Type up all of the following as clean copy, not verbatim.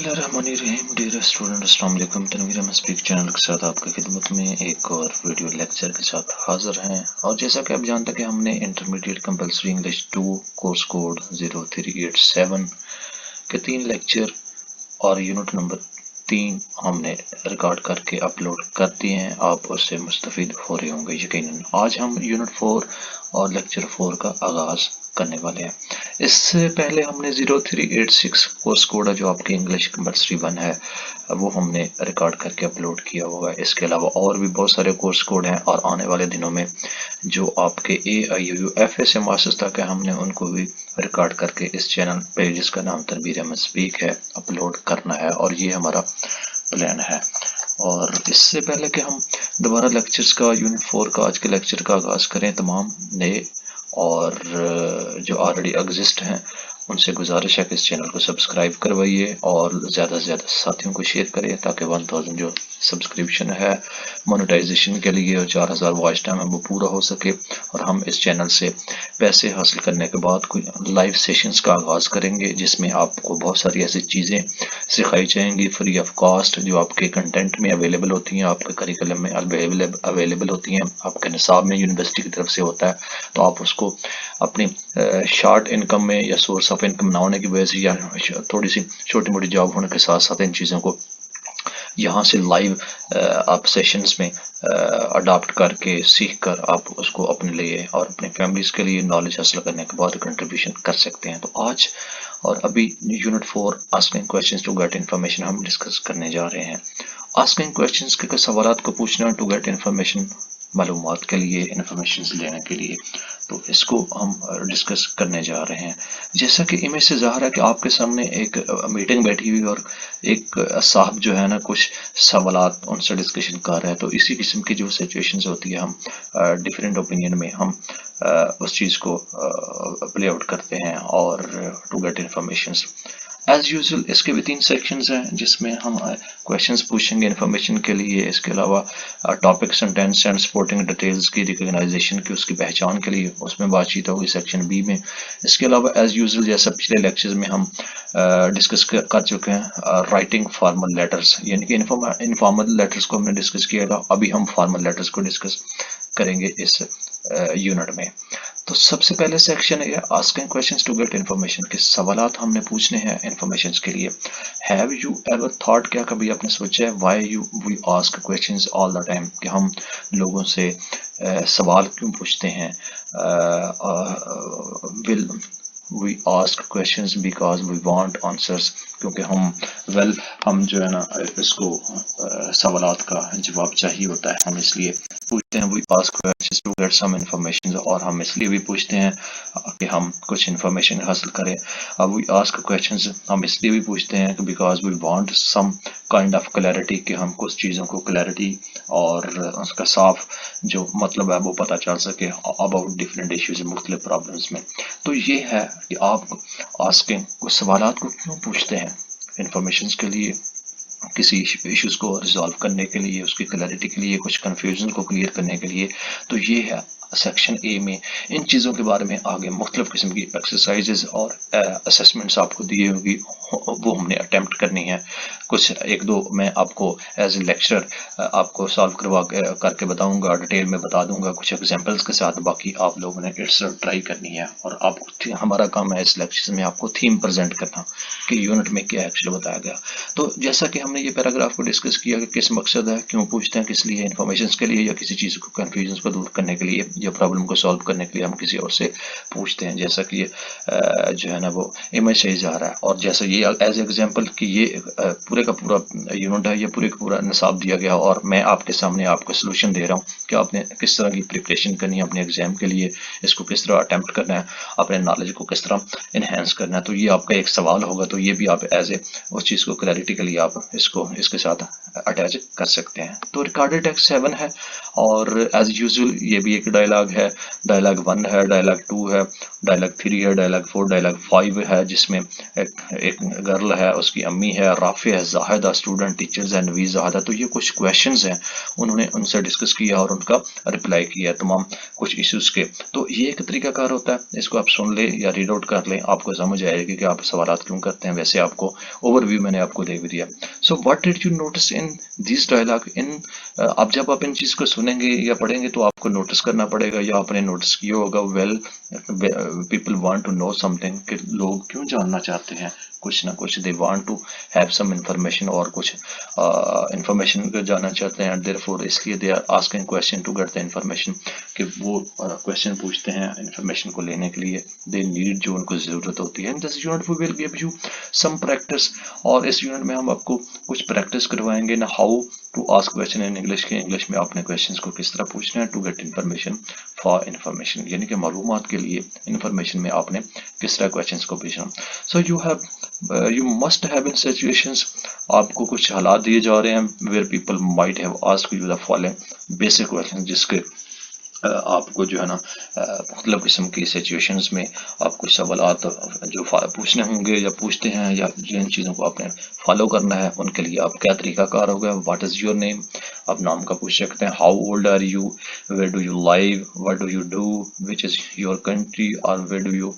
बिस्मिल्लाहिर्रहमानिर्रहीम। Dear student, अस्सलाम वालेकुम। तनवीर अहमद स्पीक चैनल के साथ आपकी खिदमत में एक और वीडियो लेक्चर के साथ हाजिर हैं। और जैसा कि आप जानते हैं कि हमने intermediate compulsory English 2 course code 0387 के 3 लेक्चर और यूनिट नंबर 3 हमने रिकॉर्ड करके अपलोड कर दिए हैं। आप उससे मुस्तफ़ीद हो रहे होंगे यकीनन। आज हम यूनिट 4 और लेक्चर 4 का आगाज़ करने वाले हैं। इससे पहले हमने 0386 कोर्स कोड है जो आपकी इंग्लिश कंपलसरी 1 है, वो हमने रिकॉर्ड करके अपलोड किया हुआ है। इसके अलावा और भी बहुत सारे कोर्स कोड हैं और आने वाले दिनों में जो आपके AIUU FA मास्टर्स तक है, हमने उनको भी रिकॉर्ड करके इस चैनल पे, जिसका नाम तनवीर अहमद स्पीक है, अपलोड करना है और ये हमारा प्लान है। और इससे पहले कि हम दोबारा लेक्चर्स का यूनिट 4 का आज के लेक्चर का आगाज़ करें, तमाम नए और जो ऑलरेडी एग्जिस्ट हैं उनसे गुजारिश है कि इस चैनल को सब्सक्राइब करवाइए और ज़्यादा से ज़्यादा साथियों को शेयर करिए ताकि 1000 जो सब्सक्रिप्शन है मोनेटाइजेशन के लिए और 4000 वॉच टाइम है वो पूरा हो सके और हम इस चैनल से पैसे हासिल करने के बाद कोई लाइव सेशंस का आगाज़ करेंगे जिसमें आपको बहुत सारी ऐसी चीज़ें सिखाई जाएंगी फ्री ऑफ कॉस्ट, जो आपके कंटेंट में अवेलेबल होती हैं, आपके करिकुलम में अवेलेबल होती हैं, आपके निसाब में यूनिवर्सिटी की तरफ से होता है। तो आप उसको अपनी शॉर्ट इनकम में या सोर्स ऑफ इनकम ना होने की वजह से या थोड़ी सी छोटी मोटी जॉब होने के साथ साथ इन चीज़ों को यहाँ से लाइव आप सेशंस में अडॉप्ट करके सीख कर आप उसको अपने लिए और अपने फैमिलीज के लिए नॉलेज हासिल करने के बाद कंट्रीब्यूशन कर सकते हैं। तो आज और अभी unit 4 asking questions to get information हम डिस्कस करने जा रहे हैं। आस्किंग क्वेश्चंस के सवालात को पूछना टू गेट इन्फॉर्मेशन, मालूमात के लिए, इन्फॉर्मेशन लेने के लिए, तो इसको हम डिस्कस करने जा रहे हैं। जैसा कि इमेज से ज़ाहिर है कि आपके सामने एक मीटिंग बैठी हुई और एक साहब जो है ना कुछ सवालात उनसे डिस्कशन कर रहे हैं। तो इसी किस्म की जो सिचुएशंस होती है, हम डिफरेंट ओपिनियन में हम उस चीज़ को प्ले आउट करते हैं और to get informations as usual. इसके भी 3 सेक्शंस हैं जिसमें हम क्वेश्चंस पूछेंगे इन्फॉर्मेशन के लिए। इसके अलावा topic, sentence and supporting details की रिकॉग्नाइजेशन की, उसकी पहचान के लिए उसमें बातचीत होगी सेक्शन बी में। इसके अलावा एज यूजुअल जैसा पिछले लेक्चर्स में हम डिस्कस कर चुके हैं, राइटिंग फॉर्मल लेटर्स, यानी कि इनफॉर्मल लेटर्स को हमने डिस्कस किया था। अभी हम फॉर्मल लेटर्स को डिस्कस करेंगे इस यूनिट में। तो सबसे पहले सेक्शन है asking questions to get information के सवालात हमने पूछने हैं इन्फॉर्मेशन के लिए। हैव यू एवर थॉट, क्या कभी आपने सोचा है, why you we ask questions all the time, कि हम लोगों से सवाल क्यों पूछते हैं। Will we ask questions because we want answers, क्योंकि हम जो है ना इसको सवालात का जवाब चाहिए होता है, हम इसलिए पूछते हैं। We ask questions to get some information, और हम इसलिए भी पूछते हैं कि हम कुछ इन्फॉर्मेशन हासिल करें। वी आस्क क्वेश्चंस हम इसलिए भी पूछते हैं because we want some kind of clarity, कि हम कुछ चीज़ों को क्लैरिटी और उसका साफ जो मतलब है वो पता चल सके अबाउट डिफरेंट इश्यूज, मुख्तलिफ प्रॉब्लम्स में। तो ये है कि आप आस्किंग कुछ सवालात को क्यों पूछते हैं, इन्फॉर्मेशन के लिए, किसी इश्यूज को रिजॉल्व करने के लिए, उसकी क्लैरिटी के लिए, कुछ कन्फ्यूजन को क्लियर करने के लिए। तो ये है सेक्शन ए में इन चीज़ों के बारे में आगे मुख्तलिफ किस्म की एक्सरसाइजेज और असेसमेंट्स आपको दी होगी, वो हमने अटेम्प्ट करनी है। कुछ एक दो मैं आपको एज ए लेक्चरर आपको सॉल्व करके बताऊंगा, डिटेल में बता दूंगा कुछ एग्जांपल्स के साथ। बाकी आप लोगों ने इट्स ट्राई करनी है और आपको हमारा काम है इस लेक्चर में आपको थीम प्रेजेंट करना कि यूनिट में क्या एक्चुअली बताया गया। तो जैसा कि हमने ये पैराग्राफ को डिस्कस किया कि किस मकसद है, क्यों पूछते हैं, किस लिए, इन्फॉर्मेशन के लिए या किसी चीज़ को कन्फ्यूजन को दूर करने के लिए या प्रॉब्लम को सॉल्व करने के लिए हम किसी और से पूछते हैं। जैसा कि ये जो है ना वो इमेज से ही जा रहा है, और जैसा ये एज एग्जांपल कि ये पूरे का पूरा यूनिट है, ये पूरे का पूरा निसाब दिया गया और मैं आपके सामने आपको सोल्यूशन दे रहा हूँ कि आपने किस तरह की प्रिपरेशन करनी है अपने एग्जाम के लिए, इसको किस तरह अटेम्प्ट करना है, अपने नॉलेज को किस तरह इन्हेंस करना है। तो ये आपका एक सवाल होगा, तो ये भी आप एज ए उस चीज़ को क्लैरिटी के लिए आप इसको इसके साथ अटैच कर सकते हैं। तो रिकॉर्डेड टेक्स्ट 7 है और एज यूजुअल ये भी एक डायलॉग है, डायलॉग 1 है, डायलॉग 2 है, डायलॉग 3 है, डायलॉग 4, डायलॉग 5 है, जिसमें एक गर्ल है, उसकी अम्मी है, राफे है, जाहिदा, स्टूडेंट, टीचर्स है, नवीज, जाहिदा। तो ये कुछ क्वेश्चंस हैं, उन्होंने उनसे डिस्कस किया और उनका रिप्लाई किया तमाम कुछ इश्यूज के। तो ये एक तरीकाकार होता है, इसको आप सुन ले या रीड आउट कर लें, आपको समझ आएगी कि आप सवाल क्यों करते हैं। वैसे आपको ओवरव्यू मैंने आपको दे भी दिया। So what did you notice in this dialogue in अब जब आप इन चीज को सुनेंगे या पढ़ेंगे तो आपको नोटिस करना पड़ेगा या आपने नोटिस किया होगा। Well, people want to know something, कि लोग क्यों जानना चाहते हैं कुछ ना कुछ, they want to have some information, और कुछ इंफॉर्मेशन को जानना चाहते हैं, देयरफॉर इसलिए they are asking question to get the information, कि वो क्वेश्चन पूछते हैं इंफॉर्मेशन को लेने के लिए, दे नीड, जो उनको जरूरत होती है। In this unit we will give you some practice, और इस यूनिट में हम आपको कुछ प्रैक्टिस करवाएंगे ना, how to ask question in English, के इंग्लिश में आपने क्वेश्चंस को किस तरह पूछना है, to get information for information, यानी कि मालूमात के लिए इन्फॉर्मेशन में आपने किस तरह क्वेश्चंस को पूछना। So you must have in situations, आपको कुछ हालात दिए जा रहे हैं where people might have asked you the following basic question, जिसके आपको जो है ना मुख्तलिफ किस्म की सिचुएशंस में आपको सवाल जो पूछने होंगे या पूछते हैं, या जिन चीज़ों को आपने फॉलो करना है उनके लिए आप क्या तरीकाकार होगा। व्हाट इज़ योर नेम, आप नाम का पूछ सकते हैं। How old are you, where do you live, what do you do, which is your country, और where do you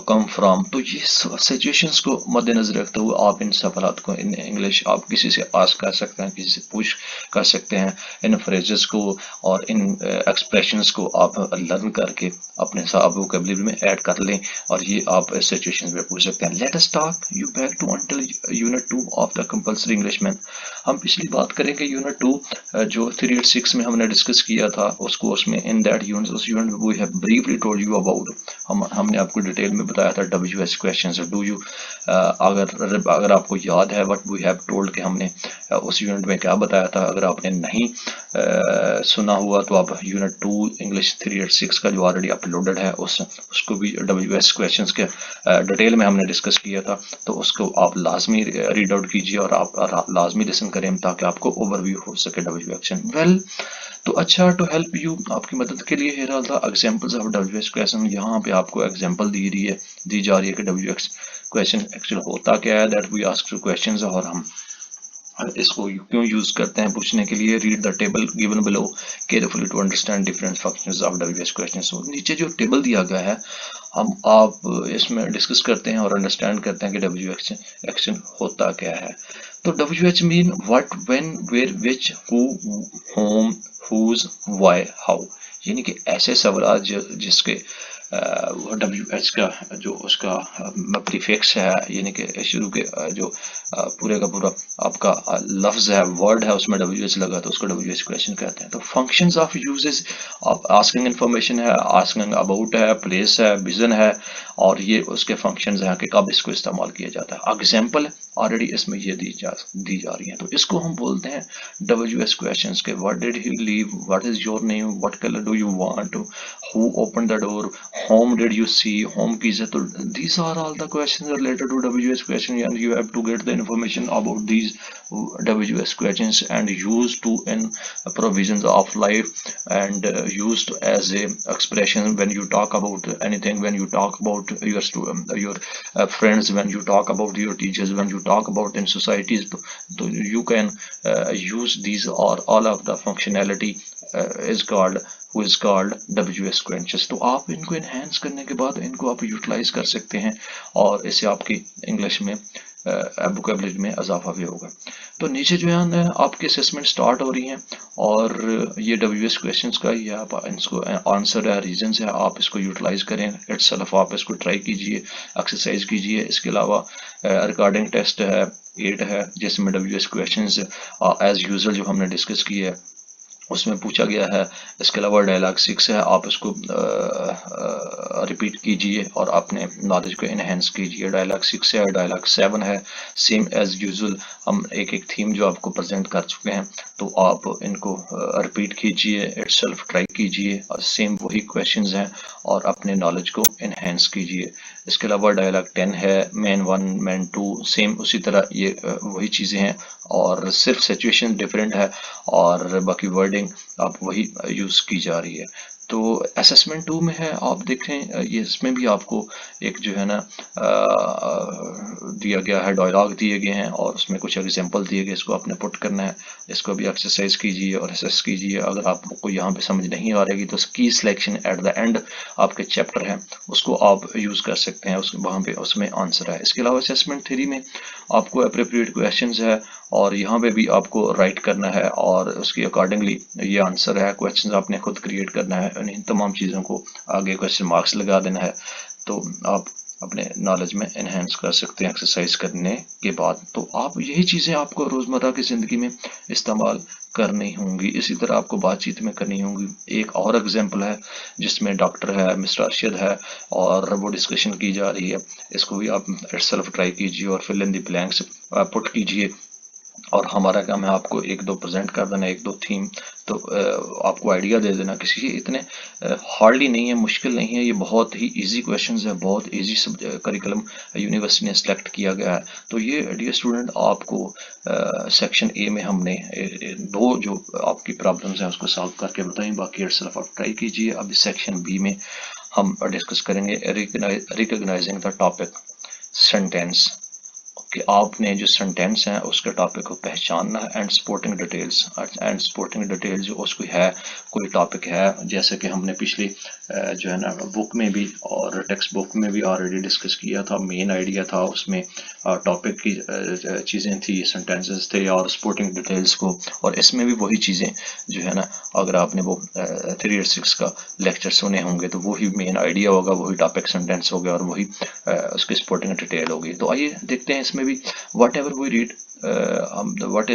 come from. तो ये सिचुएशंस को मद्देनजर रखते हुए आप इन सवालात को इन इंग्लिश आप किसी से आस्क कर सकते हैं, किसी से पूछ कर सकते हैं। इन फ्रेजेस को और इन एक्सप्रेशंस को आप लर्न करके अपने वोकैबुलरी में ऐड कर लें, और ये आप सिचुएशंस में पूछ सकते हैं। Let us talk you back to until unit 2 of the compulsory English man. हम पिछली बात करेंगे यूनिट 2 जो 386 में हमने डिस्कस किया था उस कोर्स में। इन दैट यूनिट, उस यूनिट में we have briefly told you about, हमने आपको डिटेल में बताया था WH क्वेश्चंस। डू यू, अगर आपको याद है व्हाट वी हैव टोल्ड, कि हमने उस यूनिट में क्या बताया था। अगर आपने नहीं सुना हुआ तो आप यूनिट 2 इंग्लिश 386 का जो ऑलरेडी अपलोडेड है उसको भी WH क्वेश्चंस के डिटेल में हमने डिस्कस किया था, तो उसको आप लाजमी रीड आउट कीजिए और आप लाजमी लिसन करें ताकि आपको ओवरव्यू हो सके WH। वेल, तो अच्छा, टू हेल्प यू, आपकी मदद के लिए here all the examples of WH question. यहाँ पे आपको एग्जांपल दी जा रही है कि WH क्वेश्चन एक्चुअली होता क्या है, that we ask to questions, और हम इसको क्यों यूज करते हैं पूछने के लिए। Read the table given below carefully to understand different functions of WH questions. नीचे जो टेबल दिया गया है आप इसमें डिस्कस करते हैं और अंडरस्टैंड करते हैं कि WH एक्शन होता क्या है। तो WH mean what, when, where, which, who, whom, whose, why, how, यानी कि ऐसे सवाल जिसके WH का जो उसका प्रीफिक्स है, यानी कि शुरू के जो पूरे का पूरा आपका लफ्ज है, वर्ड है, उसमें WH लगा तो उसको WH क्वेश्चन कहते हैं। तो functions of uses, asking information है, आस्किंग अबाउट है, प्लेस है, विजन है, और ये उसके फंक्शंस हैं कि कब इसको इस्तेमाल किया जाता है। एग्जाम्पल ऑलरेडी इसमें ये दी जा रही है, तो इसको हम बोलते हैं WH क्वेश्चंस के। What did he leave, what is your name, what colour do you want, who open the door, whom did you see, home keys है। तो these are all the questions related to WH question, and you have to get the information about these WH questions and used to in provisions of life, and used as a expression when you talk about anything, when you talk about your friends, when you talk about your teachers, when you talk about in societies, so you can use these, or all of the functionality is called WH questions. तो आप इनको enhance करने के बाद इनको आप utilise कर सकते हैं, और इससे आपकी इंग्लिश में वोकैबुलरी में इजाफा भी होगा। तो नीचे जो है आपकी असेसमेंट स्टार्ट हो रही हैं, और ये WH क्वेश्चंस का ही है, आप इसको आंसर है, रीजंस है, आप इसको यूटिलाइज करें इटसेल्फ, आप इसको ट्राई कीजिए, एक्सरसाइज कीजिए। इसके अलावा रिकॉर्डिंग टेस्ट है 8 है, जिसमें WH क्वेश्चंस एज यूजुअल जो हमने डिस्कस किया है उसमें पूछा गया है। इसके अलावा डायलॉग 6 है, आप इसको रिपीट कीजिए और अपने नॉलेज को इनहेंस कीजिए। डायलॉग 6 है, डायलॉग 7 है, सेम एज यूजुअल हम एक थीम जो आपको प्रेजेंट कर चुके हैं, तो आप इनको रिपीट कीजिए, इटसेल्फ ट्राई कीजिए, और सेम वही क्वेश्चंस हैं, और अपने नॉलेज को इनहेंस कीजिए। इसके अलावा डायलॉग 10 है, मैन 1, मैन 2, सेम उसी तरह ये वही चीज़ें हैं, और सिर्फ सिचुएशन डिफरेंट है, और बाकी वर्डिंग आप वही यूज़ की जा रही है। तो असेसमेंट 2 में है, आप देखें ये इसमें भी आपको एक जो है ना दिया गया है, डायलॉग दिए गए हैं और उसमें कुछ एग्जांपल दिए गए, इसको आपने पुट करना है। इसको भी एक्सरसाइज कीजिए और असेस कीजिए। अगर आपको यहाँ पे समझ नहीं आ रही तो की सिलेक्शन एट द एंड आपके चैप्टर है, उसको आप यूज कर सकते हैं, वहाँ पे उसमें आंसर है। इसके अलावा असेसमेंट 3 में आपको अप्रोप्रिएट क्वेश्चंस है और यहाँ पे भी आपको राइट करना है और उसके अकॉर्डिंगली ये आंसर है। क्वेश्चंस आपने खुद क्रिएट करना है, इन तमाम चीज़ों को आगे क्वेश्चन मार्क्स लगा देना है। तो आप अपने नॉलेज में एनहेंस कर सकते हैं एक्सरसाइज करने के बाद। तो आप यही चीज़ें आपको रोज़मर्रा की ज़िंदगी में इस्तेमाल करनी होंगी, इसी तरह आपको बातचीत में करनी होंगी। एक और एग्जांपल है जिसमें डॉक्टर है, मिस्टर अरशद है और वो डिस्कशन की जा रही है। इसको भी आप सेल्फ ट्राई कीजिए और fill in the blanks put कीजिए और हमारा काम है आपको एक दो प्रेजेंट कर देना, एक दो थीम। तो आपको आइडिया दे देना, किसी के इतने हार्डली नहीं है, मुश्किल नहीं है, ये बहुत ही इजी क्वेश्चंस है, बहुत इजी करिकुलम यूनिवर्सिटी ने सेलेक्ट किया गया है। तो ये डियर स्टूडेंट आपको सेक्शन ए में हमने दो जो आपकी प्रॉब्लम्स हैं उसको सॉल्व करके बताएं, बाकी सेल्फ आप ट्राई कीजिए। अभी सेक्शन बी में हम डिस्कस करेंगे रिकॉग्नाइजिंग द टॉपिक सेंटेंस, कि आपने जो सेंटेंस है उसके टॉपिक को पहचानना है। And supporting details, and supporting details जो उसको है, कोई टॉपिक है जैसे कि हमने पिछली जो है ना बुक में भी और टेक्स्ट बुक में भी ऑलरेडी डिस्कस किया था। मेन आइडिया था उसमें टॉपिक की चीज़ें थी, सेंटेंसेस थे और सपोर्टिंग डिटेल्स को, और इसमें भी वही चीज़ें जो है ना, अगर आपने वो 386 का लेक्चर सुने होंगे तो वही मेन आइडिया होगा, वही टॉपिक सेंटेंस हो गया और वही उसकी सपोर्टिंग डिटेल होगी। तो आइए देखते हैं इसमें भी whatever we read what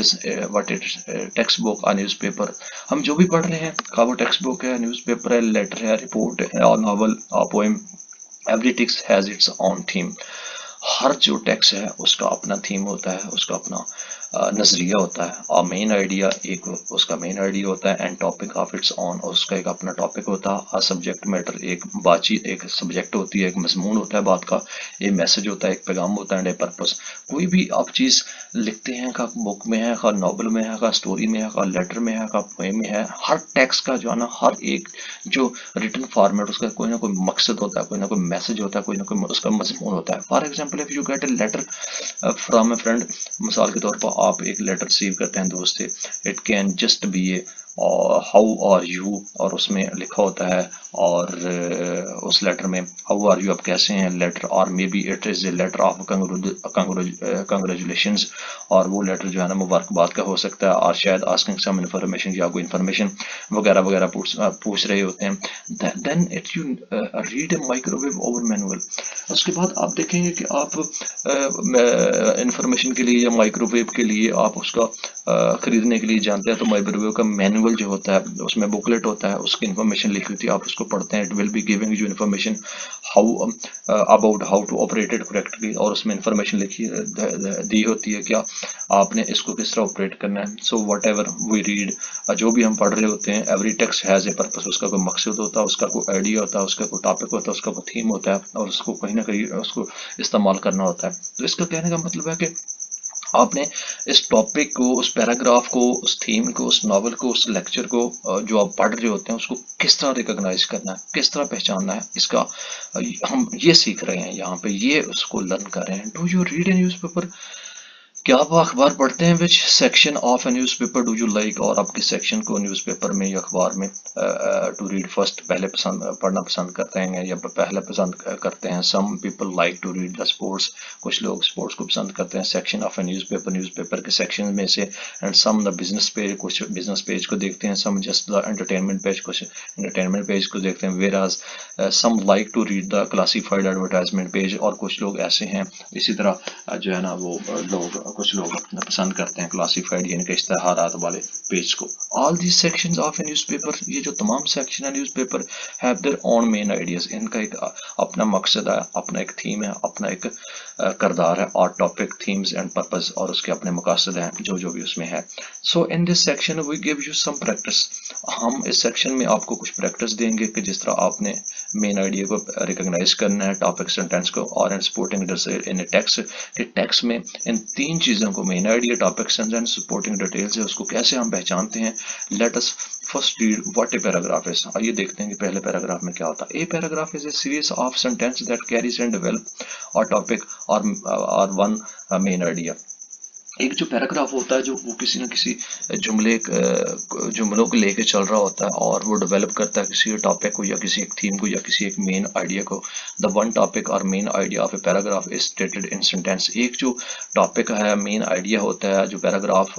is text book और न्यूज़ पेपर। हम जो भी पढ़ रहे हैं, का वो टेक्स्ट बुक है, न्यूज़ पेपर है, लेटर है, रिपोर्ट है और नॉवल और poem, every text has its own theme. हर जो टेक्स्ट है उसका अपना थीम होता है, उसका अपना नज़रिया होता है और मेन आइडिया एक उसका मेन आइडिया होता है and topic of its on, और उसका एक अपना टॉपिक होता है। सब्जेक्ट मैटर, एक बातचीत, एक सब्जेक्ट होती है, एक मजमून होता है बात का, ये मैसेज होता है, एक पैगाम होता है, एंड ए पर्पस। कोई भी आप चीज़ लिखते हैं, का बुक में है, का नॉवल में है, का स्टोरी में है, का लेटर में है, का पोएम में है, हर टेक्स्ट का जो है ना, हर एक जो रिटन फॉर्मेट उसका कोई ना कोई मकसद होता है, कोई ना कोई मैसेज होता है, कोई ना कोई उसका मजमून होता है। For example if you get a letter from a friend, मिसाल के तौर पर आप एक लेटर रिसीव करते हैं दोस्त से, it can just be a how are you, और उसमें लिखा होता है और उस लेटर में हाउ आर यू, आप कैसे हैं, लेटर, और maybe it is a letter of congratulations, और वो लेटर जो है ना मुबारकबाद का हो सकता है, और शायद आस्किंग सम इन्फॉर्मेशन या कोई इन्फॉर्मेशन वगैरह वगैरह पूछ रहे होते हैं। Then it you read a microwave oven manual. उसके बाद आप देखेंगे कि आप इंफॉर्मेशन के लिए या माइक्रोवेव के लिए आप उसका खरीदने के लिए जानते हैं, तो माइक्रोवेव का मैनुअल जो होता है उसमें बुकलेट होता है, उसकी इन्फॉर्मेशन लिखी होती है, आप उसको पढ़ते हैं। It will be giving you information how about how to operate it correctly, और उसमें इन्फॉर्मेशन लिखी दी होती है क्या आपने इसको किस तरह ऑपरेट करना है। So whatever we read, जो भी हम पढ़ रहे होते हैं, every text has a purpose, उसका कोई मकसद होता है, उसका कोई आइडिया होता है, उसका कोई टॉपिक होता है, उसका कोई थीम होता है, और उसको कहीं ना कहीं उसको इस्तेमाल करना होता है। तो इसका कहने का मतलब है कि आपने इस टॉपिक को, उस पैराग्राफ को, उस थीम को, उस नॉवल को, उस लेक्चर को जो आप पढ़ रहे होते हैं उसको किस तरह रिकॉग्नाइज करना है, किस तरह पहचानना है, इसका हम ये सीख रहे हैं यहाँ पे, ये उसको लर्न कर रहे हैं। Do you read A newspaper, क्या आप अखबार पढ़ते हैं? Which section of a newspaper do you like, और आप किस सेक्शन को न्यूज़पेपर में या अखबार में टू रीड फर्स्ट, पहले पढ़ना पसंद करते हैं या पहले पसंद करते हैं? Some people like to read the sports, कुछ लोग स्पोर्ट्स को पसंद करते हैं। Section of a newspaper, newspaper के सेक्शन में से। And some the business page, कुछ बिजनेस पेज को देखते हैं। Some just the entertainment page, कुछ एंटरटेनमेंट पेज को देखते हैं। Whereas some like to read the classified advertisement page, और कुछ लोग ऐसे हैं इसी तरह जो है ना वो कुछ लोग पसंद करते हैं क्लासिफाइड यानी कि इश्तिहारात वाले पेज को। All these sections of a newspaper, ये जो तमाम सेक्शन है newspaper, have their own main ideas, इनका एक अपना मकसद है, अपना एक थीम है, अपना एक करदार है, और टॉपिक, थीम्स एंड पर्पस, और उसके अपने मकसद हैं जो जो भी उसमें है। So in this section we give you some practice, हम इस सेक्शन में आपको कुछ प्रैक्टिस देंगे कि जिस तरह आपने मेन आइडिया को रिकॉग्नाइज करना है, टॉपिक सेंटेंस को, और इन सपोर्टिंग इन टेक्स्ट, कि टेक्स्ट में इन तीन चीज़ों को main idea, topic sentence, supporting details है, उसको कैसे हम पहचानते हैं। Let us first read what a paragraph is. आइए देखते हैं कि पहले पैराग्राफ में क्या होता है। A paragraph is a series of sentence that carries and develop और टॉपिक और वन मेन आइडिया। एक जो पैराग्राफ होता है जो वो किसी न किसी जुमलों को लेके चल रहा होता है और वो डेवलप करता है किसी टॉपिक को या किसी एक थीम को या किसी एक मेन आइडिया को। द वन टॉपिक और main idea of a paragraph is stated in sentence. एक जो टॉपिक है, मेन आइडिया होता है जो पैराग्राफ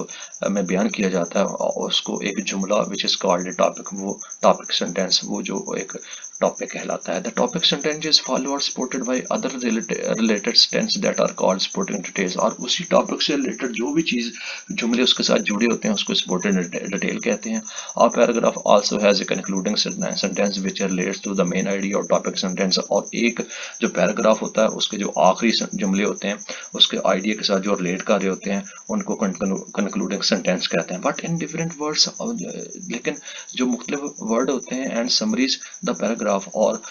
में बयान किया जाता है, उसको एक जुमला which is called a topic, वो टॉपिक सेंटेंस, वो जो एक टॉपिक कहलाता है। द टॉपिक सेंटेंस फॉलो और supported by other related sentence that are called supporting details. और उसी टॉपिक से रिलेटेड जो भी चीज जुमले उसके साथ जुड़े होते हैं उसको सपोर्टिंग डिटेल कहते हैं। और paragraph also has a concluding sentence which relates to the main idea और टॉपिक सेंटेंस। और एक जो पैराग्राफ होता है उसके जो आखिरी जुमले होते हैं उसके आइडिया के साथ जो रिलेट कर रहे होते हैं उनको कंक्लूडिंग सेंटेंस कहते हैं। बट इन डिफरेंट वर्ड्स, लेकिन जो मुख्तलिफ वर्ड होते हैं एंड समरीज द पैराग्राफ, और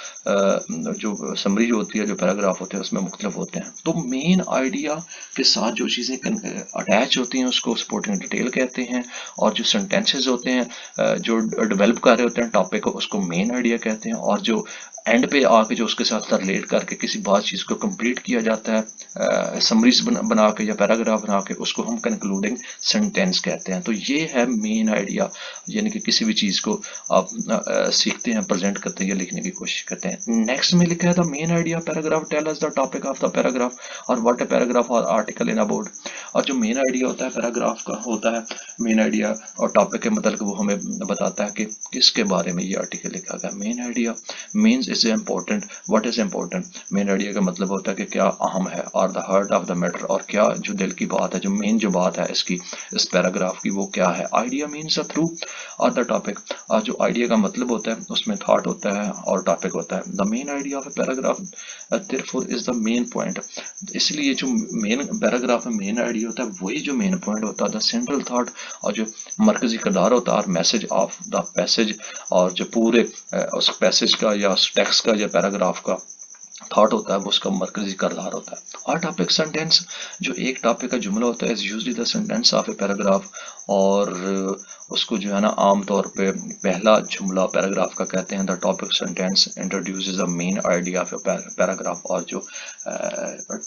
जो समरी जो होती है, जो पैराग्राफ होते हैं उसमें मुख्तलिफ होते हैं। तो मेन आइडिया के साथ जो चीज़ें अटैच होती हैं उसको सपोर्टिंग डिटेल कहते हैं। और जो सेंटेंसेस होते हैं जो डेवलप कर रहे होते हैं टॉपिक को, उसको मेन आइडिया कहते हैं। और जो एंड पे आके जो उसके साथ रिलेट करके किसी बात चीज़ को कंप्लीट किया जाता है समरीज बना के या पैराग्राफ बना के, उसको हम कंक्लूडिंग सेंटेंस कहते हैं। तो ये है मेन आइडिया, यानी कि किसी भी चीज़ को आप सीखते हैं, प्रेजेंट करते हैं या लिखने की कोशिश करते हैं। नेक्स्ट में लिखा है the main idea paragraph tell us the topic of the paragraph और व्हाट ए पैराग्राफ और आर्टिकल इन अबाउट। और जो मेन आइडिया होता है पैराग्राफ का होता है, मेन आइडिया और टॉपिक के मतलब वो हमें बताता है कि किसके बारे में ये आर्टिकल लिखा गया। Main idea means is important, what is important. Main idea का मतलब होता है कि क्या अहम है, और the heart of the matter, और क्या जो दिल की बात है, जो मेन जो बात है इसकी, इस पैराग्राफ की, वो क्या है। आइडिया मीन्स द ट्रूथ और द टॉपिक। और जो आइडिया का मतलब होता है उसमें थॉट होता है और टॉपिक होता है। The main idea of a paragraph therefore is the main point. इसलिए जो मेन पैराग्राफ में मेन आइडिया होता है वही जो मेन पॉइंट होता है, द सेंट्रल थॉट, और जो मरकजी किरदार होता है, और मैसेज ऑफ द पैसेज, और जो पूरे उस पैसेज का या उस टेक्स्ट का या पैराग्राफ का थॉट होता है वो उसका मरकजी किरदार होता है। और टॉपिक सेंटेंस, जो एक टॉपिक का जुमला होता है, is used the sentence of a paragraph. और उसको जो है ना आमतौर पे पहला जुमला पैराग्राफ का कहते हैं। The topic sentence introduces the main idea of a paragraph. और जो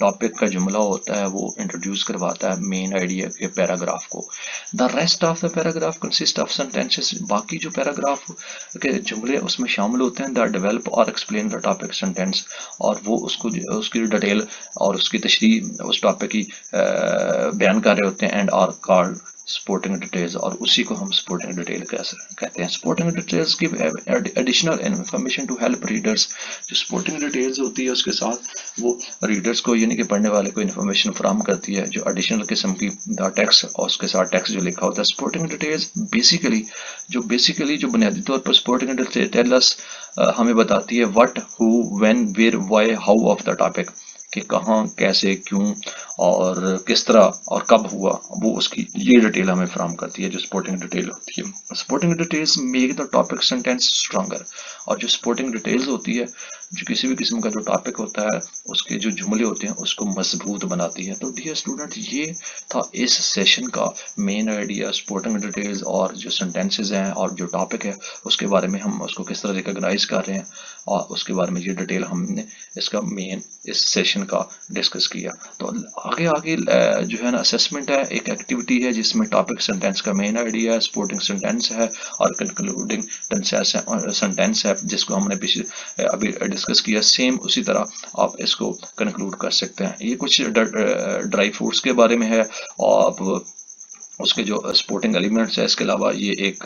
टॉपिक का जुमला होता है वो इंट्रोड्यूस करवाता है मेन आइडिया के पैराग्राफ को। The rest of the paragraph consist of sentences. बाकी जो पैराग्राफ के जुमले उसमें शामिल होते हैं द डेवलप और एक्सप्लेन द टॉपिक सेंटेंस। और वो उसकी डिटेल और उसकी तशरीह उस टॉपिक की बयान कर रहे होते हैं। And are called supporting details, और उसी को हम सपोर्टिंग डिटेल कहते हैं। Supporting details give additional information to help readers. जो सपोर्टिंग डिटेल्स होती है उसके साथ वो रीडर्स को, यानी कि पढ़ने वाले को, इन्फॉर्मेशन फराहम करती है जो एडिशनल किस्म की टेक्स्ट, और उसके साथ टेक्स्ट जो लिखा होता है। सपोर्टिंग डिटेल्स बेसिकली जो बुनियादी तौर पर सपोर्टिंग डिटेल्स हमें बताती है what, who, when, where, why, how of the topic, कि कहाँ, कैसे, क्यों और किस तरह और कब हुआ, वो उसकी ये डिटेल हमें फराहम करती है जो सपोर्टिंग डिटेल होती है। Supporting details make the topic sentence stronger. और जो सपोर्टिंग डिटेल्स होती है जो किसी भी किस्म का जो टॉपिक होता है उसके जो जुमले होते हैं उसको मजबूत बनाती है। तो डियर स्टूडेंट, ये था इस सेशन का मेन आइडिया, सपोर्टिंग डिटेल्स और जो सेंटेंसेस हैं और जो टॉपिक है उसके बारे में हम उसको किस तरह रिकॉग्नाइज कर रहे हैं, और उसके बारे में ये डिटेल हमने इसका मेन इस सेशन का डिस्कस किया। तो आगे जो है ना असेसमेंट है, एक एक्टिविटी है जिसमें टॉपिक सेंटेंस का मेन आइडिया है, सपोर्टिंग सेंटेंस है और कंक्लूडिंग सेंटेंस है जिसको हमने पिछले अभी डिस्कस किया। सेम उसी तरह आप इसको कंक्लूड कर सकते हैं। ये कुछ ड्राई फ्रूट्स के बारे में है और उसके जो सपोर्टिंग एलिमेंट्स है, इसके अलावा ये एक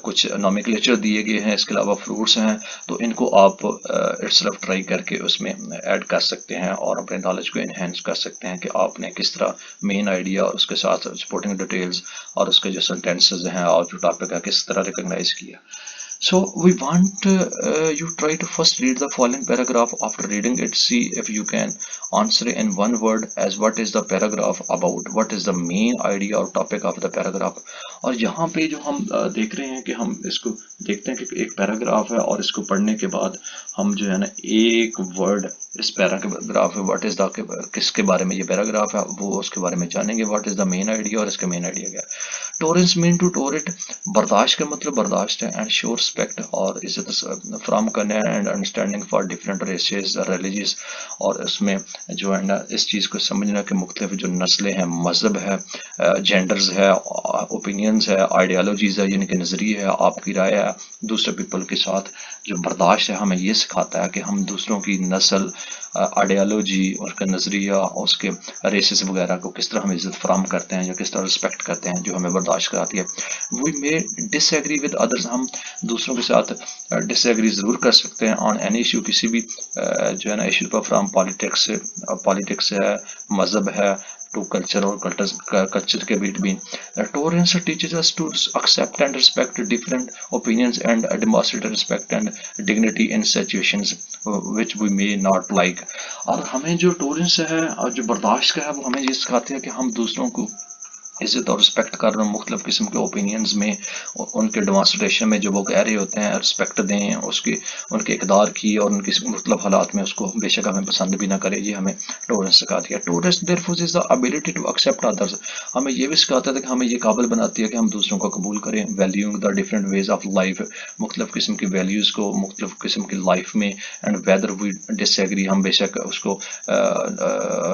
कुछ नॉमेनक्लेचर दिए गए हैं, इसके अलावा फ्रूट्स हैं। तो इनको आप इट्सल्फ ट्राई करके उसमें ऐड कर सकते हैं और अपने नॉलेज को इन्हेंस कर सकते हैं कि आपने किस तरह मेन आइडिया और उसके साथ सपोर्टिंग डिटेल्स और उसके जो सेंटेंसेस हैं और जो टॉपिक है किस तरह रिकॉग्नाइज किया। So we want you try to first read the following paragraph. After reading it, see if you can answer in one word as what is the paragraph about, what is the main idea or topic of the paragraph. और यहाँ पे जो हम देख रहे हैं कि हम इसको देखते हैं कि एक पैराग्राफ है और इसको पढ़ने के बाद हम जो है ना एक वर्ड इस पैराग्राफ में व्हाट इज द, किसके बारे में ये पैराग्राफ है वो उसके बारे में जानेंगे। What is the main idea और इसका मेन आइडिया क्या है। टॉलरेंस मीन टू टॉलरेट, बर्दाश्त का मतलब बर्दाश्त है, एंड शो रिस्पेक्ट और इज्जत फ्राम करना and understanding for different races religious, और इसमें जो है ना इस चीज़ को समझना कि मुख्तलिफ जो नस्लें हैं, मजहब है, जेंडर्स है, ओपिनियंस है, आइडियालॉजीज है, यानी कि नज़रिए है, आपकी राय है दूसरे पीपल के साथ। जो बर्दाश्त है हमें ये सिखाता है कि हम दूसरों की नस्ल, आइडियालॉजी, उसका नज़रिया, उसके रेसेस वगैरह को किस तरह हम इज्जत फराम करते हैं या किस तरह रिस्पेक्ट करते हैं, जो हमें बर्दाश्त कराती है। We may disagree with others, हम दूसरों के साथ डिसएग्री ज़रूर कर सकते हैं ऑन एनी इशू, किसी भी जो है ना इशू पर, फ्राम पॉलिटिक्स है, मज़हब है, टू कल्चर और कल्चर के between. Tolerance teaches us to accept and respect different opinions and demonstrate respect and dignity in situations which we may not like। और हमें जो टॉलरेंस है और जो बर्दाश्त का है वो हमें ये सिखाती है कि हम दूसरों को इज्जत और रिस्पेक्ट कर रहे हैं, मुख्तलिफ किस्म के ओपिनियंस में, उनके डेमोन्स्ट्रेशन में जो वो कह रहे होते हैं रिस्पेक्ट दें उसकी, उनके इकदार की, और उनकी मुख्तलिफ हालात में उसको बेशक हमें पसंद भी ना करे। ये हमें टॉलरेंस सिखाती है। Tolerance therefore is the ability to accept others, हमें ये भी सिखाता है कि हमें ये काबिल बनाती है कि हम दूसरों को कबूल करें। Valuing the different ways of life, मुख्तलिफ किस्म की वैल्यूज़ को मुख्तलिफ किस्म की लाइफ में, एंड वेदर वी डिसएग्री, हम बेशक उसको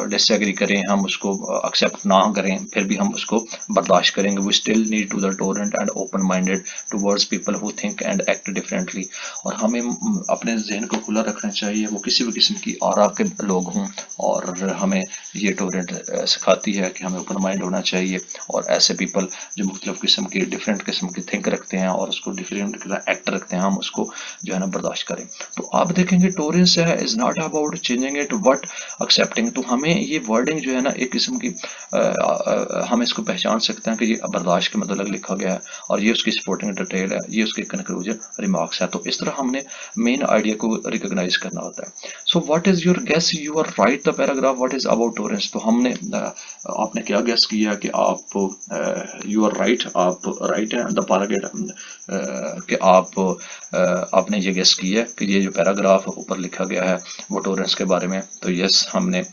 डिसएग्री करें, हम उसको एक्सेप्ट ना करें, फिर भी हम उसको बर्दाश्त करेंगे। We still need to the tolerant and open minded towards people who think and act differently, और हमें अपने जहन को खुला रखना चाहिए, वो किसी भी किस्म की आरा के लोग हों। और हमें ये टॉलरेंट सिखाती है कि हमें ओपन माइंड होना चाहिए, और ऐसे पीपल जो मुख्तलिफ किस्म की डिफरेंट किस्म की थिंक रखते हैं और उसको डिफरेंट एक्ट रखते हैं, हम उसको जो है ना बर्दाश्त करें। तो आप देखेंगे टॉलरेंस है is not about changing it but accepting. तो हमें ये वर्डिंग जो है ना एक किस्म की हम इसको पहचान सकते हैं कि ये बर्दाश्त के मतलब लिखा गया है, और ये उसकी सपोर्टिंग डिटेल है, ये उसके कंक्लूजन रिमार्क्स है। तो इस तरह हमने मेन आइडिया को रिकॉग्नाइज करना होता है। So what is your guess, you are right the paragraph what is about tolerance. तो हमने आपने क्या गेस किया कि आप यू आर राइट, आप राइट है द पैराग्राफ कि आपने ये गेस किया है कि ये जो पैराग्राफ ऊपर लिखा गया है वो टॉलरेंस के बारे में। तो यस, हमने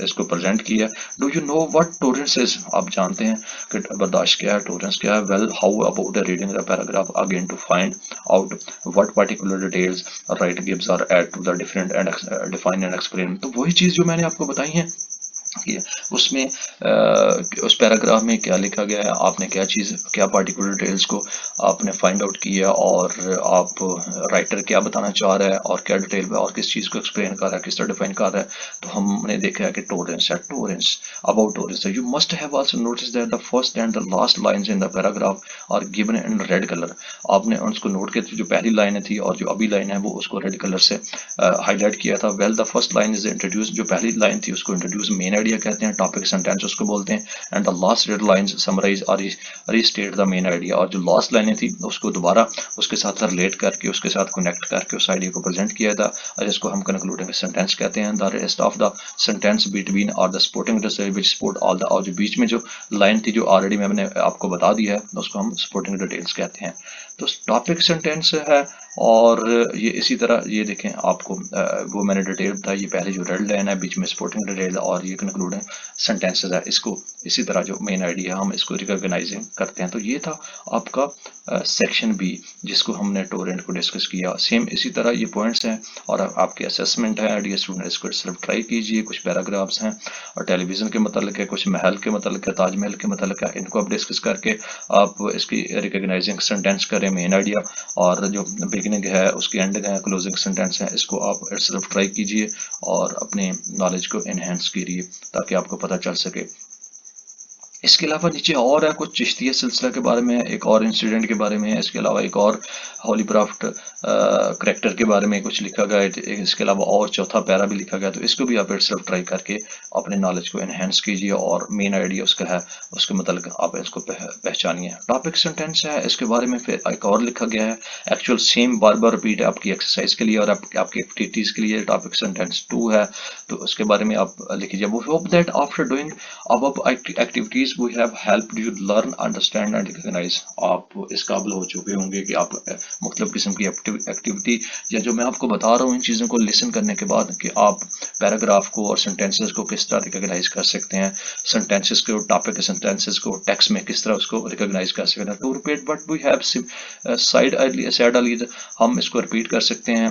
इसको प्रेजेंट किया। Do you know what tolerance is, आप जानते हैं कि बर्दाश्त क्या है, टॉलरेंस क्या है। Well, how about reading the paragraph again to find out what particular details right gives or add to the different and define and explain. तो वही चीज़ जो मैंने आपको बताई है कि उसमें उस पैराग्राफ में क्या लिखा गया है, आपने क्या चीज़, क्या पार्टिकुलर डिटेल्स को आपने फाइंड आउट किया, और आप राइटर क्या बताना चाह रहा है और क्या डिटेल में और किस चीज़ को एक्सप्लेन कर रहा है, किस तरह डिफाइन कर रहा है। तो हमने देखा है कि टॉलरेंस है, tolerance about tolerance. You must have also notice that the first and the last lines in the paragraph are given in red colour. आपने उसको नोट किया, जो पहली लाइन थी और जो अभी लाइन है वो उसको रेड कलर से हाईलाइट किया था। Well, the first line is introduce, जो पहली लाइन थी उसको इंट्रोड्यूस मेन आइडिया कहते हैं, टॉपिक सेंटेंस उसको बोलते हैं, and the last red lines summarise or restate the main idea. और जो लास्ट लाइनें थी उसको दोबारा उसके साथ रिलेट करके, उसके साथ कनेक्ट करके उस आइडिया को प्रेजेंट किया था, और इसको हम कंक्लूडिंग सेंटेंस कहते हैं। The rest of the sentence between और the supporting which support all the, और जो बीच में जो लाइन थी जो ऑलरेडी मैंने आपको बता दिया है उसको हम सपोर्टिंग डिटेल्स कहते हैं। तो टॉपिक सेंटेंस है, और ये इसी तरह ये देखें आपको वो मैंने डिटेल बताई, ये पहले जो रेड लाइन है, बीच में सपोर्टिंग डिटेल, और ये कंक्लूडिंग सेंटेंसेस है। इसको इसी तरह जो मेन आइडिया हम इसको रिकॉग्नाइजिंग करते हैं। तो ये था आपका सेक्शन बी जिसको हमने टॉलरेंट को डिस्कस किया। सेम इसी तरह ये पॉइंट्स हैं और आपके असेसमेंट है। डियर स्टूडेंट, इसको सिर्फ ट्राई कीजिए। कुछ पैराग्राफ्स हैं और टेलीविज़न के मतलब है, कुछ महल के मतलब है, ताजमहल के मतलब है, इनको आप डिस्कस करके आप इसकी रिकॉग्नाइजिंग सेंटेंस करें मेन आइडिया, और जो बिगिनिंग है उसकी एंडिंग है, क्लोजिंग सेंटेंस है, इसको आप सिर्फ ट्राई कीजिए और अपने नॉलेज को इन्हेंस कीजिए ताकि आपको पता चल सके। इसके अलावा नीचे और है कुछ चिश्तिया सिलसिला के बारे में, एक और इंसिडेंट के बारे में है, इसके अलावा एक और हॉलीक्राफ्ट करेक्टर के बारे में कुछ लिखा गया है, इसके अलावा और चौथा पैरा भी लिखा गया। तो इसको भी आप सिर्फ ट्राई करके अपने नॉलेज को एनहेंस कीजिए और मेन आइडिया उसका है उसके मतलब आप इसको पहचानिए। टॉपिक सेंटेंस है, इसके बारे में फिर एक और लिखा गया है, एक्चुअल सेम बार बार रिपीट है आपकी एक्सरसाइज के लिए और आपकी एक्टिविटीज़ के लिए। टॉपिक सेंटेंस 2 है, तो उसके बारे में आप लिखिए। We hope that after doing above activities activities we have helped you learn, understand and recognise. आप इस काबिल हो चुके होंगे कि आप मुख्तलिफ किस्म की एक्टिविटी या जो मैं आपको बता रहा हूँ इन चीज़ों को लिसन करने के बाद कि आप पैराग्राफ को और सेंटेंसेस को किस तरह रिकॉग्नाइज कर सकते हैं, सेंटेंसेस को, टॉपिक के सेंटेंसेस को टेक्स्ट में किस तरह उसको रिकॉग्नाइज कर सकते हैं। To repeat but we have said earlier, हम इसको रिपीट कर सकते हैं।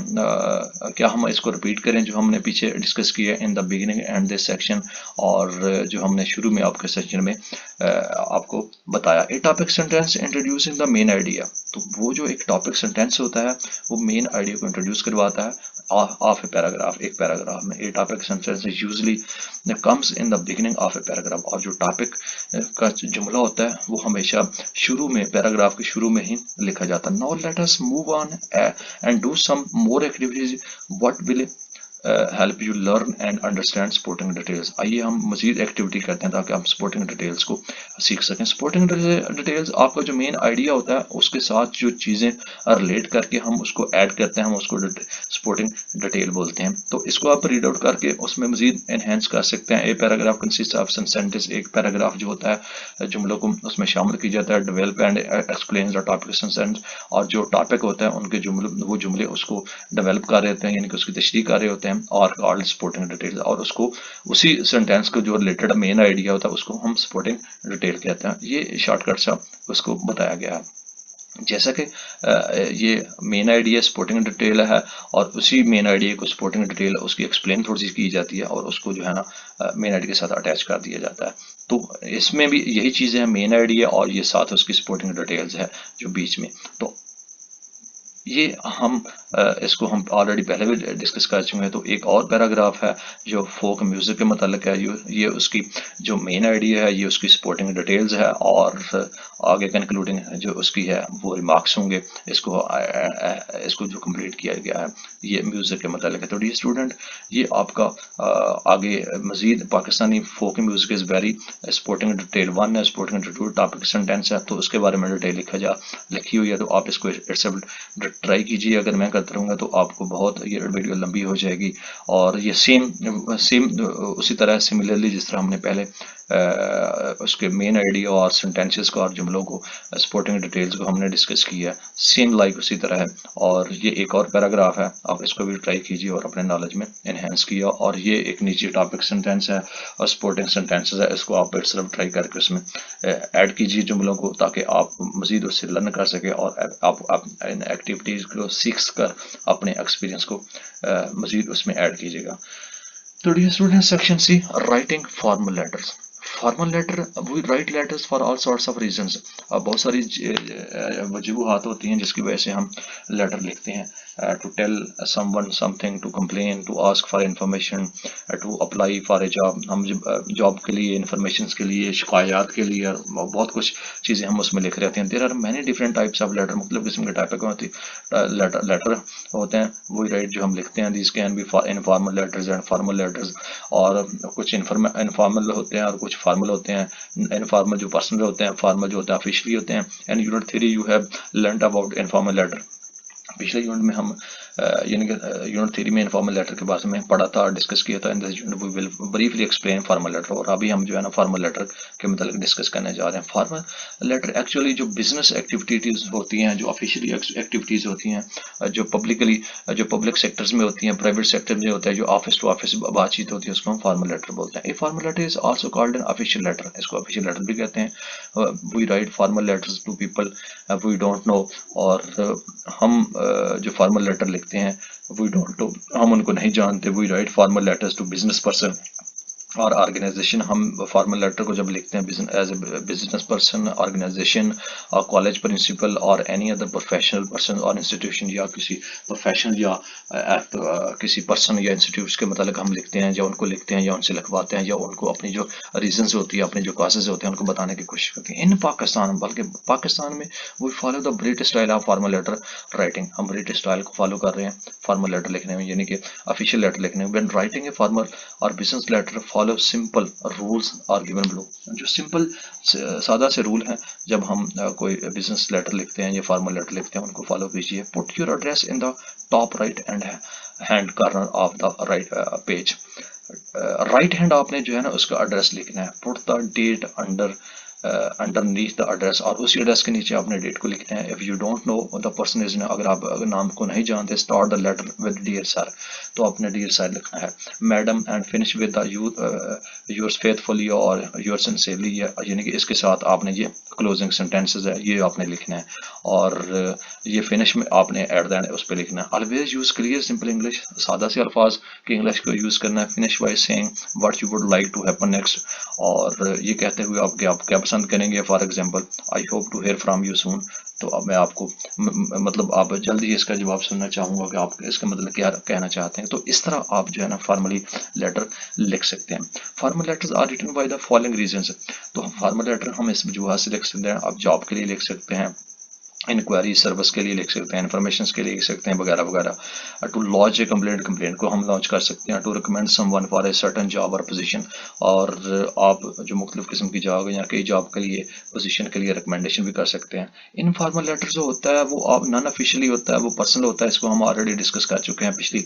क्या हम इसको रिपीट करें जो हमने पीछे डिस्कस किया इन the beginning and this section, और जो हमने शुरू में आपके सेक्शन में आपको बताया। A topic sentence introducing the main idea, तो वो जो एक टॉपिक सेंटेंस होता है वो मेन आइडिया को इंट्रोड्यूस करवाता है ऑफ ए पैराग्राफ, एक पैराग्राफ में। A topic sentence usually comes in the beginning of a paragraph, और जो टॉपिक का जुमला होता है वो हमेशा शुरू में, पैराग्राफ के शुरू में ही लिखा जाता है। Now let us move on and do some more activities what will help you learn and understand supporting details. आइए हम मजीद एक्टिविटी करते हैं ताकि हम सपोर्टिंग डिटेल्स को सीख सकें। सपोर्टिंग डिटेल्स आपका जो मेन आइडिया होता है उसके साथ जो चीज़ें रिलेट करके हम उसको ऐड करते हैं, हम उसको सपोर्टिंग डिटेल बोलते हैं। तो इसको आप रीड आउट करके उसमें मजीद एनहेंस कर सकते हैं। A paragraph consist of sentence, एक पैराग्राफ जो होता है जुमलों को उसमें शामिल किया जाता है। Develop and explain the topic sentence, और जो टॉपिक होता है उनके जुमले, वो जुमले उसको डेवलप कर रहे होते हैं, यानी कि उसकी तशरीह कर रहे होते हैं, और कॉल्ड सपोर्टिंग डिटेल्स, और उसको उसी सेंटेंस को जो रिलेटेड मेन आइडिया होता है उसको हम सपोर्टिंग डिटेल कहते हैं। ये शॉर्टकट सा उसको बताया गया है। जैसा कि ये मेन आइडिया सपोर्टिंग डिटेल है, और उसी मेन आइडिया को सपोर्टिंग डिटेल उसकी एक्सप्लेन थोड़ी सी की जाती है, और उसको जो है ना मेन आइडिया के साथ अटैच कर दिया जाता है। तो इसमें भी यही चीज़ें हैं, मेन आइडिया और ये साथ उसकी सपोर्टिंग डिटेल्स है जो बीच में। तो ये हम इसको हम ऑलरेडी पहले भी डिस्कस कर चुके हैं। तो एक और पैराग्राफ है जो फोक म्यूज़िक के मतलब है, ये उसकी जो मेन आइडिया है, ये उसकी सपोर्टिंग डिटेल्स है, और आगे कंक्लूडिंग जो उसकी है वो रिमार्क्स होंगे। इसको जो कंप्लीट किया गया है ये म्यूज़िक के मतलब है। तो डी स्टूडेंट, ये आपका आगे Majeed Pakistani folk music is very supporting detail 1 है, सपोर्टिंग डिटेल टॉपिक सेंटेंस है, तो उसके बारे में डिटेल लिखी हुई है। तो आप इसको ट्राई कीजिए। अगर मैं करता रहूँगा तो आपको बहुत ये वीडियो लंबी हो जाएगी, और ये सेम उसी तरह सिमिलरली जिस तरह हमने पहले उसके मेन आइडिया और सेंटेंसेस को और जुमलों को, सपोर्टिंग डिटेल्स को हमने डिस्कस किया, सेम लाइक उसी तरह है। और ये एक और पैराग्राफ है, आप इसको भी ट्राई कीजिए और अपने नॉलेज में एनहेंस किया। और ये एक नीचे टॉपिक सेंटेंस है और सपोर्टिंग सेंटेंसेस है, इसको आप सिर्फ ट्राई करके उसमें ऐड कीजिए जुमलों को, ताकि आप मजीद उससे लर्न कर सके और आप इन एक्टिविटीज़ को सीख कर अपने एक्सपीरियंस को मजीद उसमें ऐड कीजिएगा। तो dear student, section C, writing formal letters. Formal letter, we write letters for all sorts of reasons. बहुत सारी वजूहात होती हैं जिसकी वजह से हम लेटर लिखते हैं। To tell someone something, to complain, to ask for information, to apply for a job. हम जॉब के लिए, इंफॉर्मेशन के लिए, शिकायत के लिए, बहुत कुछ चीज़ें हम उसमें लिख रहे होते हैं। There are many different types of letter, मतलब किस्म के टाइप होती लेटर होते हैं वो राइट जो हम लिखते हैं। This can be informal letters and formal letters, और कुछ इनफॉर्मल होते हैं और कुछ फॉर्मल होते हैं। इनफॉर्मल जो पर्सनल होते हैं, फॉर्मल जो होते हैं ऑफिशियली होते हैं। And unit 3 you have learned about informal letter. पिछले यूनिट में हम यानी कि यूनिट 3 में इनफॉर्मल लेटर के बारे में पढ़ा था और डिस्कस किया था। In this unit we will briefly explain formal letter, और अभी हम जो है ना फॉर्मल लेटर के मतलब डिस्कस करने जा रहे हैं। फॉर्मल लेटर एक्चुअली जो बिजनेस एक्टिविटीज़ होती हैं, जो ऑफिशियली एक्टिविटीज़ होती हैं, जो पब्लिक सेक्टर्स में होती हैं, प्राइवेट सेक्टर में होता है, जो ऑफिस टू ऑफिस बातचीत होती है, उसको हम फॉर्मल लेटर बोलते हैं। A formal letter is also called an official letter, इसको ऑफिशियल लेटर भी कहते हैं। We write formal letters to people we don't know, और हम जो फॉर्मल लेटर लिखते हैं वी डोंट नो, हम उनको नहीं जानते। We write formal letters to business person or organisation. हम फॉर्मल लेटर को जब लिखते हैं as a business person, organisation, or college principal, or any other professional person or institution, या किसी प्रोफेशनल या किसी पर्सन या इंस्टीट्यूट के मतलब हम लिखते हैं, या उनको लिखते हैं, या उनसे लिखवाते हैं, या उनको अपनी जो रीजंस होती है, अपने जो काजेज होते हैं, उनको बताने की कोशिश करते हैं। इन पाकिस्तान, बल्कि पाकिस्तान में we follow the British style of formal letter writing. हम ब्रिटिश स्टाइल को फॉलो कर रहे हैं फॉर्मल लेटर लिखने में, यानी कि ऑफिशियल लेटर लिखने में। When writing a formal or business letter follow simple rules are given below. जो सिंपल सादा से रूल हैं जब हम कोई बिजनेस लेटर लिखते हैं या फॉर्मल लेटर लिखते हैं, उनको फॉलो कीजिए। Put your address in the top right and hand corner of the right page. Right hand आपने जो है ना उसका एड्रेस लिखना है, put the date underneath the address, और उसी एड्रेस के नीचे आपने डेट को लिखना है। If you don't know the person is, अगर आप नाम को नहीं जानते, start the letter with dear sir, तो आपने डियर सर लिखना है। Madam and finish with the yours faithfully or your sincerely, यानी कि इसके साथ आपने ये क्लोजिंग सेंटेंसेस है ये आपने लिखना है, और ये फिनिश में आपने एट द एंड उस पर लिखना है। Always use clear simple English, सादा से अल्फाज की इंग्लिश को यूज करना है। Finish by saying what you would like to happen next, और ये कहते हुए आप क्या पसंद करेंगे। For example I hope to hear from you soon, तो अब मैं आपको मतलब आप जल्दी ही इसका जवाब सुनना चाहूंगा कि आप इसका मतलब क्या कहना चाहते हैं। तो इस तरह आप जो है ना फॉर्मली लेटर लिख सकते हैं। Formal letters are written by the following reasons, तो फॉर्मल लेटर हम इस वजह से लिख सकते हैं। आप जॉब के लिए लिख सकते हैं, इंक्वायरी सर्विस के लिए लिख सकते हैं, इन्फॉर्मेशन के लिए लिख सकते हैं, वगैरह वगैरह। To launch a complaint, complaint को हम लॉन्च कर सकते हैं। To recommend someone for a certain job or position, और आप जो मुख्तलिफ किस्म की जॉब या कई जॉब के लिए पोजीशन के लिए रिकमेंडेशन भी कर सकते हैं। इनफॉर्मल लेटर जो होता है वो आप नॉन ऑफिशियली होता है, वो पर्सनल होता है, इसको हम ऑलरेडी डिस्कस कर चुके हैं पिछली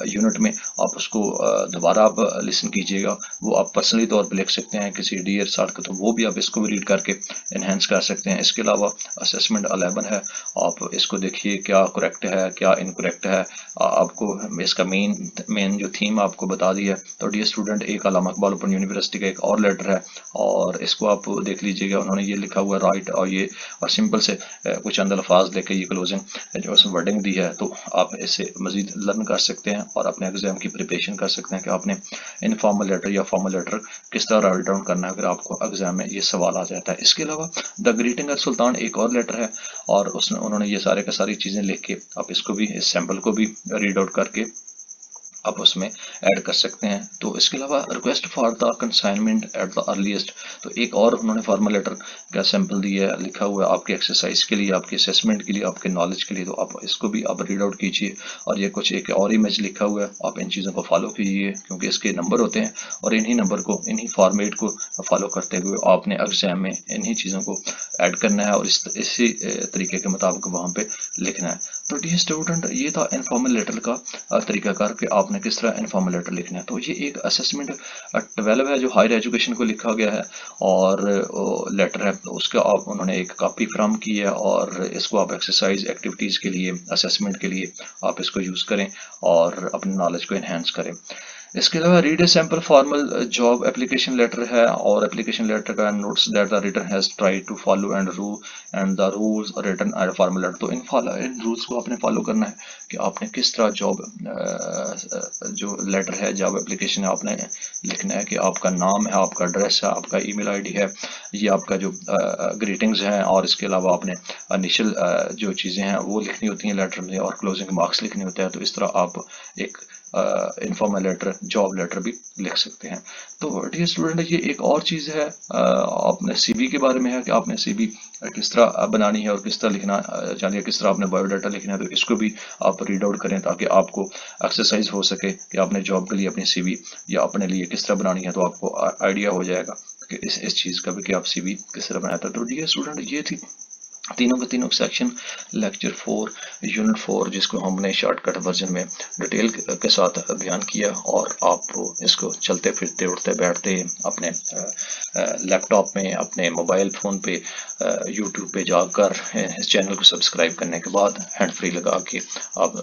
यूनिट में। आप उसको दोबारा आप लिसन कीजिएगा, वो आप पर्सनली तौर पर लिख सकते हैं किसी डियर साथ का, तो वो भी आप इसको भी रीड करके इन्हेंस कर सकते हैं। इसके अलावा असेसमेंट 11 है, आप इसको देखिए क्या करेक्ट है क्या इनकरेक्ट है, आपको इसका मेन जो थीम आपको बता दी है। तो डियर स्टूडेंट, एक अल्लामा इकबाल ओपन यूनिवर्सिटी का एक और लेटर है, और इसको आप देख लीजिएगा, उन्होंने ये लिखा हुआ है राइट, और ये और सिंपल से कुछ चंद अल्फाज लेके ये क्लोजिंग जो उसमें वर्डिंग दी है, तो आप इसे मजीद लर्न कर सकते हैं और अपने एग्जाम की प्रिपरेशन कर सकते हैं कि आपने इनफॉर्मल लेटर या फॉर्मल लेटर किस तरह राइट डाउन करना है अगर आपको एग्जाम में ये सवाल आ जाता है। इसके अलावा द ग्रीटिंग ऑफ सुल्तान एक और लेटर है, और उसने उन्होंने ये सारे का सारी चीज़ें लिख के आप इसको भी, इस सैम्पल को भी रीड आउट करके आप उसमें ऐड कर सकते हैं। तो इसके अलावा request for the consignment at the earliest, तो एक और उन्होंने फॉर्मल लेटर का सैंपल दिया है, लिखा हुआ है आपके एक्सरसाइज के लिए, आपके असेसमेंट के लिए, आपके नॉलेज के लिए, तो आप इसको भी आप रीड आउट कीजिए। और ये कुछ एक और इमेज लिखा हुआ है, आप इन चीज़ों को फॉलो कीजिए क्योंकि इसके नंबर होते हैं, और इन्हीं नंबर को, इन्हीं फॉर्मेट को फॉलो करते हुए आपने एग्जाम में इन्हीं चीज़ों को ऐड करना है और इसी तरीके के मुताबिक वहाँ पे लिखना है। तो डियर स्टूडेंट, ये था इनफॉर्मल लेटर का तरीकाकार कि आपने किस तरह इनफॉर्मल लेटर लिखना है। तो ये एक असेसमेंट 12 है जो हायर एजुकेशन को लिखा गया है, और लेटर है, तो उसका आप उन्होंने एक कॉपी फ्राहम की है, और इसको आप एक्सरसाइज एक्टिविटीज़ के लिए, असेसमेंट के लिए आप इसको यूज़ करें और अपने नॉलेज को इन्हेंस करें। इसके अलावा read a sample formal job application letter है, और एप्लीकेशन लेटर का notes that the written has try to follow and the rules written and formal letter, तो इन रूल्स को आपने फॉलो करना है कि आपने किस तरह जॉब जो लेटर है, जॉब एप्लीकेशन है, आपने लिखना है कि आपका नाम है, आपका एड्रेस है, आपका ईमेल आईडी है, ये आपका जो ग्रीटिंग्स हैं, और इसके अलावा आपने इनिशियल जो चीज़ें हैं वो लिखनी होती हैं लेटर में, और क्लोजिंग मार्क्स लिखने होते हैं। तो इस तरह आप एक इनफॉर्मल लेटर, जॉब लेटर भी लिख सकते हैं। तो डियर स्टूडेंट, ये एक और चीज़ है आपने सीवी के बारे में है कि आपने सीवी किस तरह बनानी है और किस तरह लिखना चाहिए, किस तरह आपने बायोडाटा लिखना है, तो इसको भी आप रीड आउट करें ताकि आपको एक्सरसाइज हो सके कि आपने जॉब के लिए अपनी सीवी या अपने लिए किस तरह बनानी है, तो आपको आइडिया हो जाएगा कि इस चीज़ का भी कि आप सीवी किस तरह बनाते हैं। तो डियर स्टूडेंट, ये थी तीनों के तीनों सेक्शन लेक्चर 4 यूनिट 4, जिसको हमने शॉर्टकट वर्जन में डिटेल के साथ बयान किया, और आप इसको चलते फिरते उठते बैठते अपने लैपटॉप में, अपने मोबाइल फ़ोन पे, यूट्यूब पे जाकर इस चैनल को सब्सक्राइब करने के बाद हैंड फ्री लगा के आप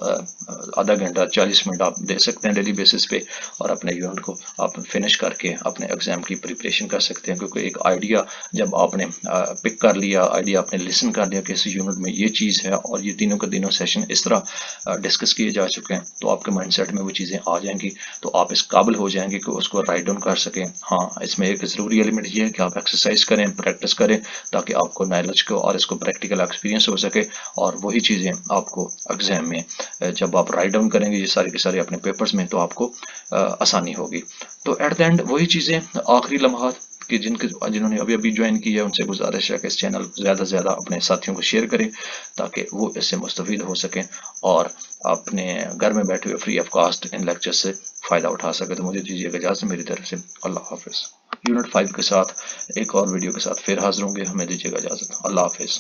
आधा घंटा 40 मिनट आप दे सकते हैं डेली बेसिस पे, और अपने यूनिट को आप फिनिश करके अपने एग्ज़ाम की प्रिपरेशन कर सकते हैं। क्योंकि एक आइडिया जब आपने पिक कर लिया, आइडिया आपने लिसन कर लिया कि इस यूनिट में ये चीज़ है, और ये तीनों के तीनों सेशन इस तरह डिस्कस किए जा चुके हैं, तो आपके माइंडसेट में वो चीज़ें आ जाएंगी, तो आप इस काबिल हो जाएंगे कि उसको राइट डाउन कर सकें। हाँ, इसमें एक ज़रूरी एलिमेंट ये है कि आप एक्सरसाइज करें, प्रैक्टिस करें, ताकि आपको नॉलेज को और इसको प्रैक्टिकल एक्सपीरियंस हो सके, और वही चीज़ें आपको एग्जाम में जब आप राइट डाउन करेंगे ये सारे के सारे अपने पेपर्स में, तो आपको आसानी होगी। तो एट द एंड वही चीज़ें, आखिरी लम्हात कि जिन्होंने अभी अभी ज्वाइन की है, उनसे गुजारिश है कि इस चैनल को ज़्यादा से ज़्यादा अपने साथियों को शेयर करें ताकि वो इससे मुस्तफ़ीद हो सकें और अपने घर में बैठे हुए free of cost in lecture से फ़ायदा उठा सके। तो मुझे दीजिएगा इजाज़त मेरी तरफ से। अल्लाह हाफिज़। यूनिट 5 के साथ एक और वीडियो के साथ फिर हाजिर होंगे। हमें दीजिएगा इजाज़त। अल्लाह हाफिज़।